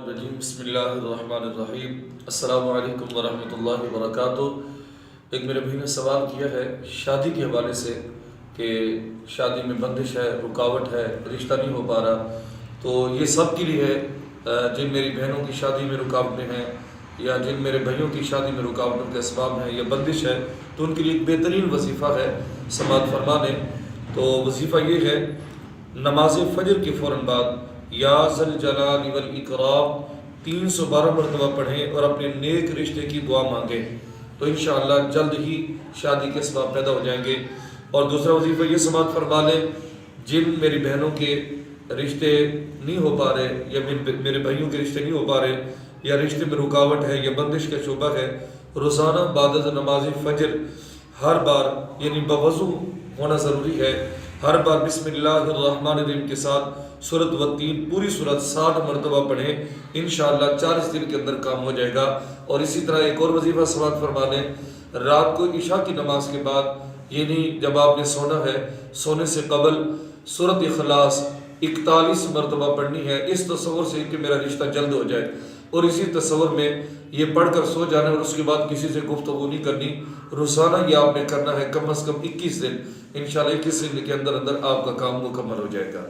الرجیم بسم اللہ الرحمن الرحیم السلام علیکم ورحمۃ اللہ وبرکاتہ۔ ایک میرے بھائی نے سوال کیا ہے شادی کے حوالے سے کہ شادی میں بندش ہے، رکاوٹ ہے، رشتہ نہیں ہو پا رہا، تو یہ سب کے لیے ہے جن میری بہنوں کی شادی میں رکاوٹیں ہیں یا جن میرے بھائیوں کی شادی میں رکاوٹوں کے اسباب ہیں یا بندش ہے، تو ان کے لیے ایک بہترین وظیفہ ہے سماعت فرمانے۔ تو وظیفہ یہ ہے، نماز فجر کے فوراً بعد یا ذل جلال والاکرام 312 مرتبہ پڑھیں اور اپنے نیک رشتے کی دعا مانگیں، تو انشاءاللہ جلد ہی شادی کے اسباب پیدا ہو جائیں گے۔ اور دوسرا وظیفہ یہ سماعت فرما لیں، جن میری بہنوں کے رشتے نہیں ہو پا رہے یا میرے بھائیوں کے رشتے نہیں ہو پا رہے یا رشتے میں رکاوٹ ہے یا بندش کا شعبہ ہے، روزانہ بعد از نماز فجر ہر بار یعنی بوضو ہونا ضروری ہے، ہر بار بسم اللہ الرحمن الرحیم کے ساتھ سورۃ والتین پوری سورۃ 60 مرتبہ پڑھیں، انشاءاللہ 40 دن کے اندر کام ہو جائے گا۔ اور اسی طرح ایک اور وظیفہ سماعت فرما لیں، رات کو عشاء کی نماز کے بعد یعنی جب آپ نے سونا ہے، سونے سے قبل سورۃ اخلاص 41 مرتبہ پڑھنی ہے، اس تصور سے کہ میرا رشتہ جلد ہو جائے، اور اسی تصور میں یہ پڑھ کر سو جانا اور اس کے بعد کسی سے گفتگو نہیں کرنی۔ روزانہ یہ آپ نے کرنا ہے کم از کم 21 دن، انشاءاللہ 21 دن کے اندر آپ کا کام مکمل ہو جائے گا۔